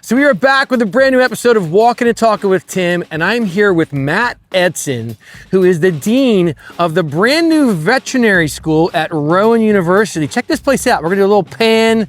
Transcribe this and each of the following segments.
So we are back with a brand new episode of Walkin Talkin with Tim, and I'm here with Matt Edson, who is the dean of the brand new veterinary school at Rowan University. Check this place out. We're gonna do a little pan.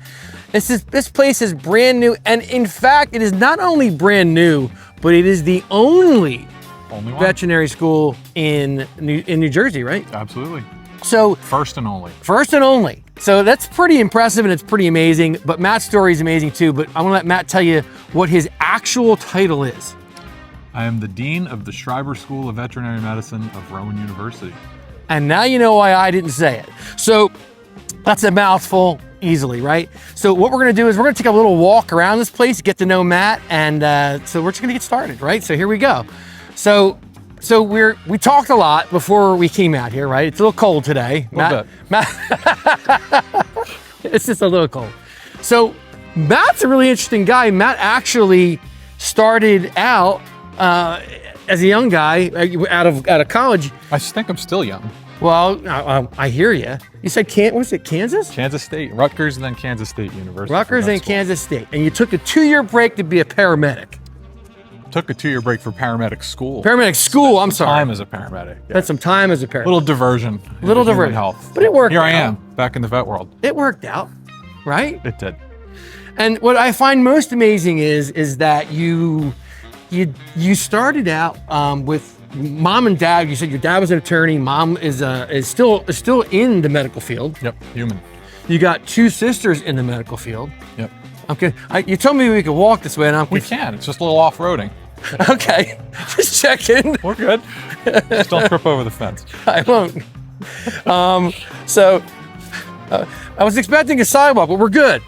This place is brand new, and in fact, it is not only brand new, but it is the only veterinary school in New Jersey, right? Absolutely. So first and only. First and only. So that's pretty impressive and it's pretty amazing, but Matt's story is amazing too, but I want to let Matt tell you what his actual title is. I am the dean of the Shreiber School of Veterinary Medicine of Rowan University. And now you know why I didn't say it. So that's a mouthful easily, right? So what we're going to do is we're going to take a little walk around this place, get to know Matt, and so we're just going to get started, right? So here we go. So we talked a lot before we came out here, right? It's a little cold today. Matt, it's just a little cold. So Matt's a really interesting guy. Matt actually started out as a young guy out of college. I think I'm still young. Well, I hear you. You said was it Kansas? Kansas State, Rutgers, and then Kansas State University. Rutgers and Kansas State. And you took a 2-year break to be a paramedic. Took a 2-year break for paramedic school. Paramedic school, I'm sorry. Time as a paramedic. Yeah. Spent some time as a paramedic. Little diversion. Little diversion. Health. But it worked Here out. I am, back in the vet world. It worked out, right? It did. And what I find most amazing is that you started out with mom and dad. You said your dad was an attorney. Mom is still in the medical field. Yep, human. You got 2 sisters in the medical field. Yep. Okay. You told me we could walk this way, and We can. It's just a little off-roading. Okay, just checking. We're good. Just don't trip over the fence. I won't. I was expecting a sidewalk, but we're good.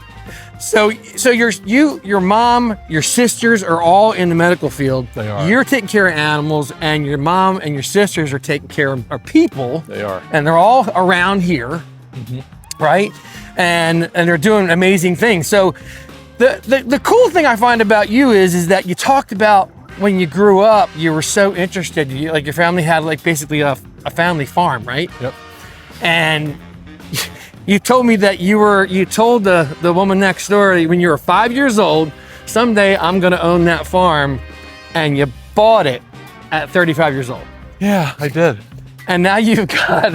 So your mom, your sisters are all in the medical field. They are. You're taking care of animals, and your mom and your sisters are taking care of people. They are. And they're all around here, right? And they're doing amazing things. So the cool thing I find about you is that you talked about when you grew up, you were so interested. Like your family had basically a family farm, right? Yep. And you told me that you told the woman next door when you were 5 years old, someday I'm gonna own that farm, and you bought it at 35 years old. Yeah, I did. And now you've got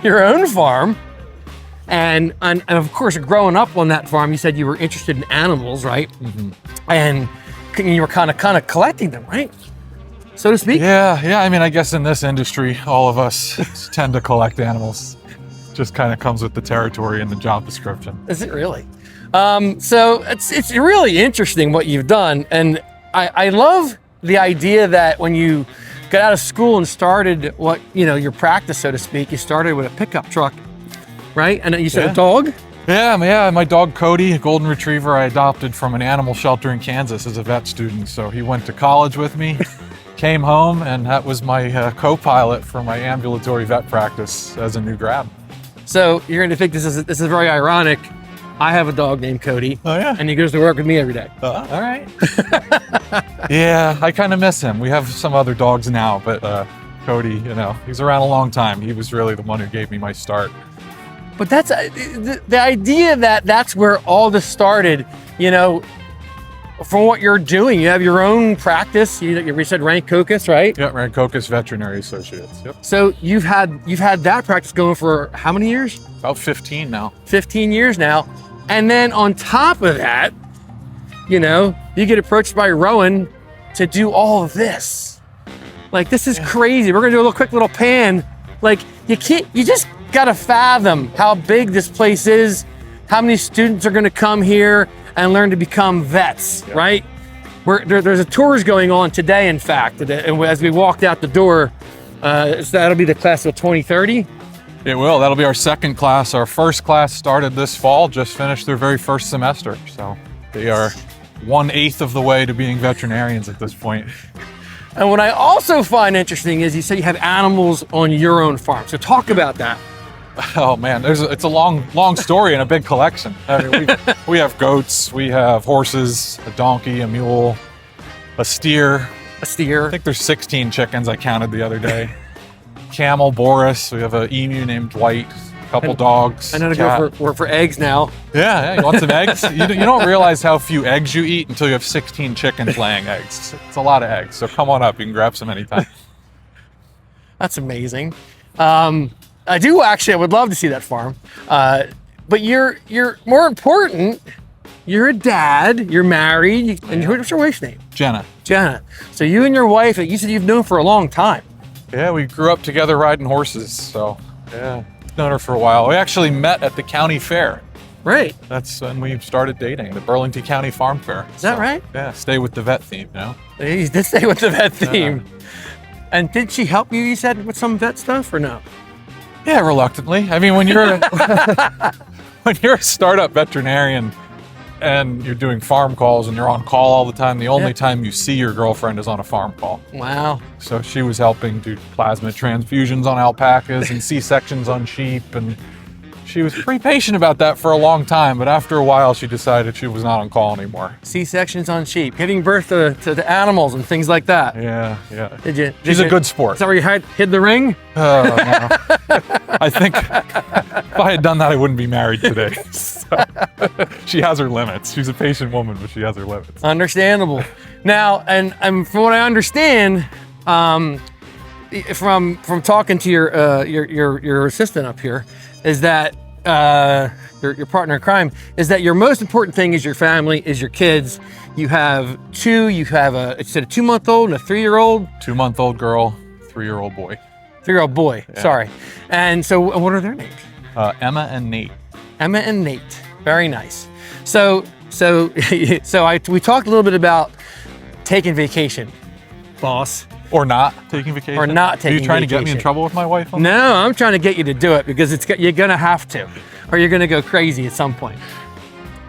your own farm, and of course, growing up on that farm, you said you were interested in animals, right? Mm-hmm. And you were kind of collecting them, right? So to speak. Yeah. I mean, I guess in this industry, all of us tend to collect animals. Just kind of comes with the territory and the job description. Is it really? So it's really interesting what you've done, and I love the idea that when you got out of school and started your practice, so to speak, you started with a pickup truck, right? And you said a dog. Yeah, my dog Cody, a golden retriever I adopted from an animal shelter in Kansas as a vet student. So he went to college with me, came home, and that was my co-pilot for my ambulatory vet practice as a new grad. So you're going to think this is very ironic. I have a dog named Cody. Oh yeah. And he goes to work with me every day. All right. Yeah, I kind of miss him. We have some other dogs now, but Cody, he's around a long time. He was really the one who gave me my start. But that's the idea that's where all this started, from what you're doing. You have your own practice. You said Rancocas, right? Yeah, Rancocas Veterinary Associates. Yep. So you've had that practice going for how many years? About 15 now. 15 years now. And then on top of that, you get approached by Rowan to do all of this. This is crazy. We're gonna do a quick little pan. You just gotta fathom how big this place is, how many students are gonna come here and learn to become vets, right? There's a tours going on today, in fact, and as we walked out the door, so that'll be the class of 2030. It will. That'll be our second class. Our first class started this fall, just finished their very first semester. So they are 1/8 of the way to being veterinarians at this point. And what I also find interesting is you say you have animals on your own farm. So talk about that. Oh man, it's a long story and a big collection. I mean, we have goats, we have horses, a donkey, a mule, a steer. A steer. I think there's 16 chickens I counted the other day. Camel, Boris. We have an emu named Dwight. couple dogs. I know to cat. go for eggs now. Yeah, you want some eggs? You don't realize how few eggs you eat until you have 16 chickens laying eggs. It's a lot of eggs. So come on up. You can grab some anytime. That's amazing. I would love to see that farm. But you're more important. You're a dad. You're married. And what's your wife's name? Jenna. Jenna. So you and your wife, you said you've known for a long time. Yeah, we grew up together riding horses. So yeah, known her for a while. We actually met at the county fair. Right. That's when we started dating, the Burlington County Farm Fair. Is that right? Yeah, stay with the vet theme, you know? You did stay with the vet theme. And did she help you said, with some vet stuff or no? Yeah, reluctantly. I mean, when you're when you're a startup veterinarian and you're doing farm calls and you're on call all the time, the only time you see your girlfriend is on a farm call. Wow. So she was helping do plasma transfusions on alpacas and C-sections on sheep, and she was pretty patient about that for a long time, but after a while she decided she was not on call anymore. C-sections on sheep, giving birth to the animals and things like that. Yeah. She's a good sport. Is that where you hid the ring? No. I think if I had done that, I wouldn't be married today. So, she has her limits. She's a patient woman, but she has her limits. Understandable. Now, and from what I understand, from talking to your assistant up here, is that your partner in crime, is that your most important thing is your family, is your kids. You have a 2-month-old and a 3-year-old. 2-month-old girl, 3-year-old boy. 3-year-old boy, yeah. Sorry. And so what are their names? Emma and Nate. Emma and Nate, very nice. So we talked a little bit about taking vacation, boss. Or not taking vacation. Or not taking vacation. Are you trying to get me in trouble with my wife? No, I'm trying to get you to do it because you're gonna have to, or you're gonna go crazy at some point.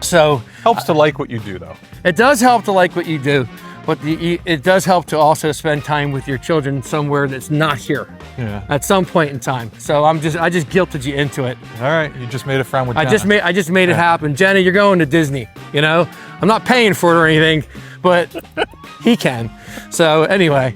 So helps to like what you do, though. It does help to like what you do, but it does help to also spend time with your children somewhere that's not here. Yeah. At some point in time. So I just guilted you into it. All right, you just made a friend with Jenna. I just made it happen. Jenna, you're going to Disney. You know, I'm not paying for it or anything, but he can. So anyway.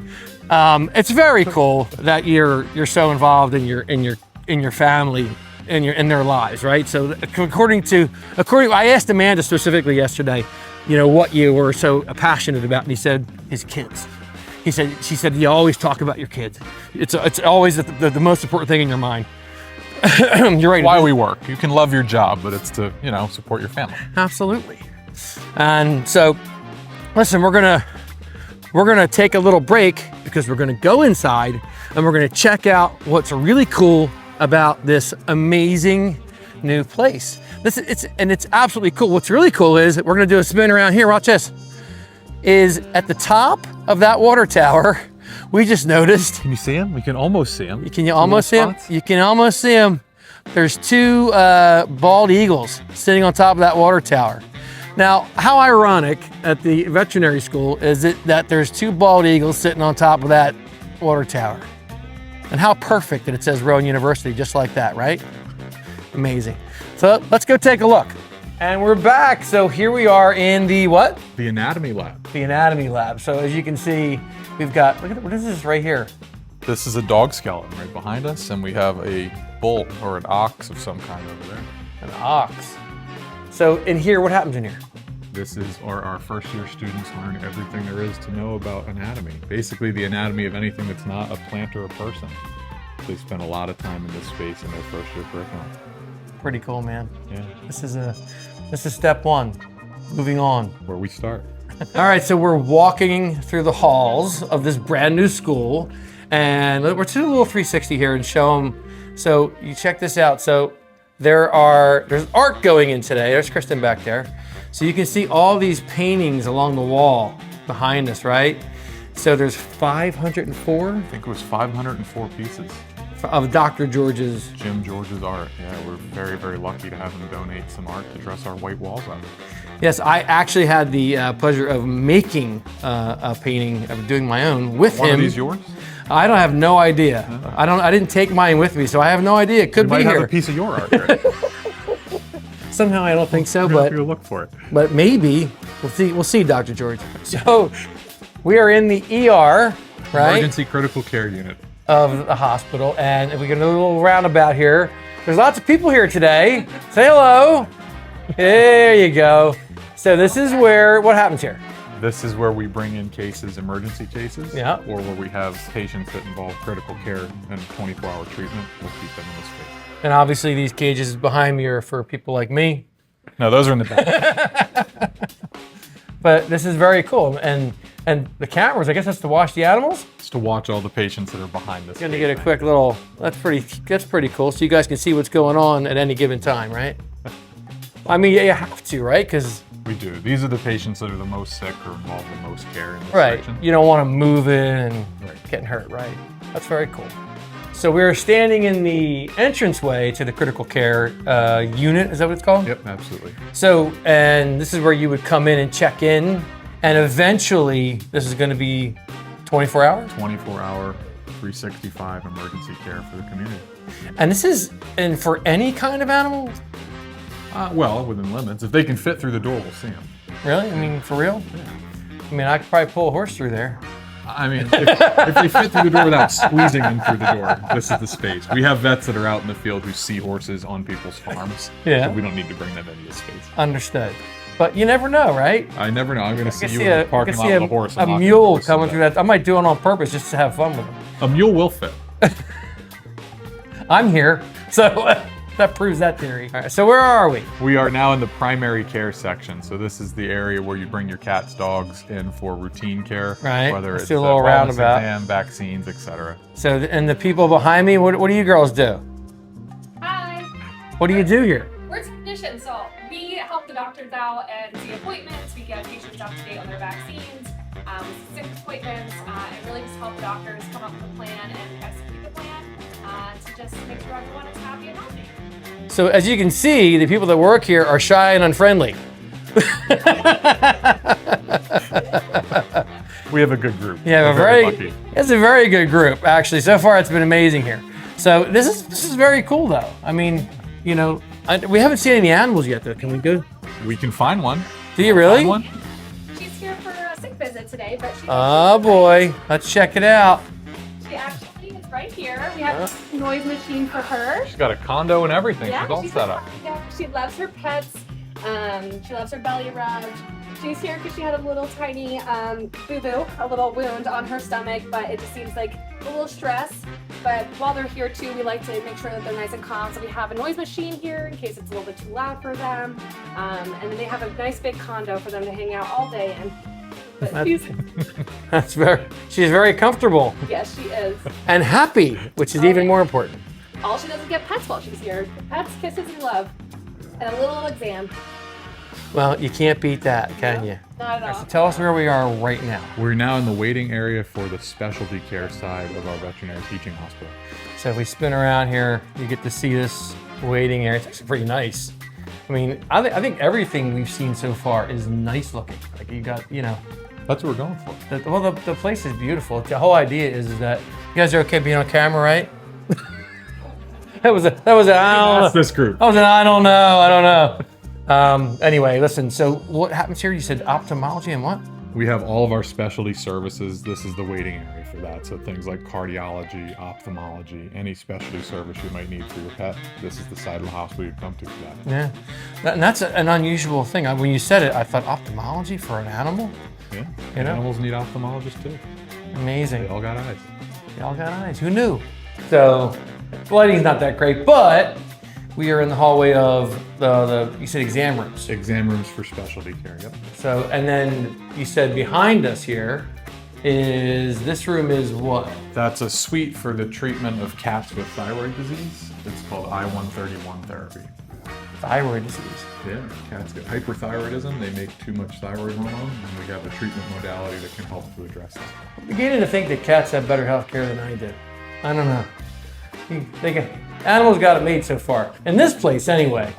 It's very cool that you're so involved in your family in their lives, right? So according, I asked Amanda specifically yesterday, what you were so passionate about, and he said his kids. She said you always talk about your kids. It's always the most important thing in your mind. You're right. Why we work. You can love your job, but it's to support your family. Absolutely. And so, listen, we're gonna take a little break because we're gonna go inside and we're gonna check out what's really cool about this amazing new place. It's absolutely cool. What's really cool is we're gonna do a spin around here. Watch this. Is at the top of that water tower, we just noticed. Can you see him? We can almost see him. Can you almost see him? You can almost see him. There's 2 bald eagles sitting on top of that water tower. Now, how ironic at the veterinary school is it that there's 2 bald eagles sitting on top of that water tower? And how perfect that it says Rowan University just like that, right? Amazing. So let's go take a look. And we're back. So here we are in the what? The anatomy lab. The anatomy lab. So as you can see, we've got, look at what is this right here? This is a dog skeleton right behind us, and we have a bull or an ox of some kind over there. An ox. So in here, what happens in here? This is our first year students learn everything there is to know about anatomy. Basically the anatomy of anything that's not a plant or a person. They spend a lot of time in this space in their first year curriculum. Pretty cool, man. Yeah. This is step 1. Moving on. Where we start. All right, so we're walking through the halls of this brand new school, and we're going to do a little 360 here and show them. So you check this out. So there's art going in today. There's Kristen back there. So you can see all these paintings along the wall behind us, right? So there's 504? I think it was 504 pieces. Of Dr. George's. Jim George's art. Yeah, we're very, very lucky to have him donate some art to dress our white walls up. Yes, I actually had the pleasure of making a painting, of doing my own with him. One of these yours? I don't have no idea. I didn't take mine with me, so I have no idea. It could be here. You might have a piece of your art, right? Somehow I don't think so, but you'll look for it. But maybe we'll see, Dr. George. So we are in the ER, right? Emergency critical care unit Of the hospital, and if we can do a little roundabout here, There's lots of people here today. Say hello. There you go. So this is where, what happens here? This is where we bring in cases, emergency cases, Yeah. or where we have patients that involve critical care and 24-hour treatment. We'll keep them in this space. And obviously these cages behind me are for people like me. No, those are in the back. But this is very cool. And the cameras, I guess that's to watch the animals? It's to watch all the patients that are behind this. Gonna get a quick little, that's pretty cool. So you guys can see what's going on at any given time, right? I mean, you have to, right? Because We do. These are the patients that are the most sick or involve the most care in this right, section. you don't want to move in and getting hurt, right? That's very cool. So we're standing in the entranceway to the critical care unit. Is that what it's called? Yep, absolutely. So, and this is where you would come in and check in, and eventually this is going to be 24 hours? 24-hour, 365 emergency care for the community. And this is, and for any kind of animal? Well, within limits. If they can fit through the door, we'll see them. Really? I mean, for real? Yeah. I mean, I could probably pull a horse through there. I mean, if they fit through the door without squeezing in through the door, this is the space. We have vets that are out in the field who see horses on people's farms. Yeah. So we don't need to bring them into this space. Understood. But you never know, right? I never know. I'm going to see you See in the parking lot with a horse. a mule coming through that. I might do it on purpose just to have fun with them. A mule will fit. I'm here, so that proves that theory. All right, so where are we? We are now in the primary care section. So this is the area where you bring your cats, dogs in for routine care. Right. Whether Let's it's do a little wellness roundabout. exam, vaccines, etc. So, and the people behind me, what do you girls do? Hi. What do you do here? We're technicians, so we help the doctors out and see appointments. We get patients up to date on their vaccines, sick appointments, and really just help doctors come up with a plan and execute the plan to just make sure everyone is happy and healthy. So as you can see, the people that work here are shy and unfriendly. We have a good group. Yeah, We're lucky. it's a very good group, actually. So far, it's been amazing here. So this is very cool, though. I mean, you know, we haven't seen any animals yet, though. Can we go? We can find one. Do you really? Find one? She's here for a sick visit today, but she Oh boy, let's check it out. She actually is right here. We have a noise machine for her. She's got a condo and everything. She's all she's set up. Yeah, she loves her pets. She loves her belly rub. She's here because she had a little tiny boo-boo, a little wound on her stomach, but it just seems like a little stress. But while they're here too, we like to make sure that they're nice and calm. So we have a noise machine here in case it's a little bit too loud for them. And then they have a nice big condo for them to hang out all day in. But She's very comfortable yes, she is. and happy, which is even more important. All she does is get pets while she's here. Pets, kisses, and love. And a little exam. Well, you can't beat that, can you? Not at all. So tell us where we are right now. We're now in the waiting area for the specialty care side of our veterinary teaching hospital. So if we spin around here, you get to see this waiting area. It's actually pretty nice. I mean, I think everything we've seen so far is nice looking. Like you got, you know, That's what we're going for. the place is beautiful. The whole idea is that you guys are okay being on camera, right? that was an I don't know. That's this group. That was an I don't know. Anyway, listen. So what happens here? You said ophthalmology and what? We have all of our specialty services. This is the waiting area for that. So things like cardiology, ophthalmology, any specialty service you might need for your pet. This is the side of the hospital you come to for that. Yeah, and that's an unusual thing. When you said it, I thought ophthalmology for an animal. Yeah. You know? Animals need ophthalmologists too. Amazing. They all got eyes. They all got eyes. Who knew? So the lighting's not that great, but we are in the hallway of the you said exam rooms. Exam rooms for specialty care. Yep. So, and then you said behind us here is, this room is what? That's a suite for the treatment of cats with thyroid disease. It's called I-131 therapy. Thyroid disease. Yeah, cats get hyperthyroidism. They make too much thyroid hormone, and we have a treatment modality that can help to address that. I'm beginning to think that cats have better health care than I did. I don't know. Animals got it made so far. In this place, anyway.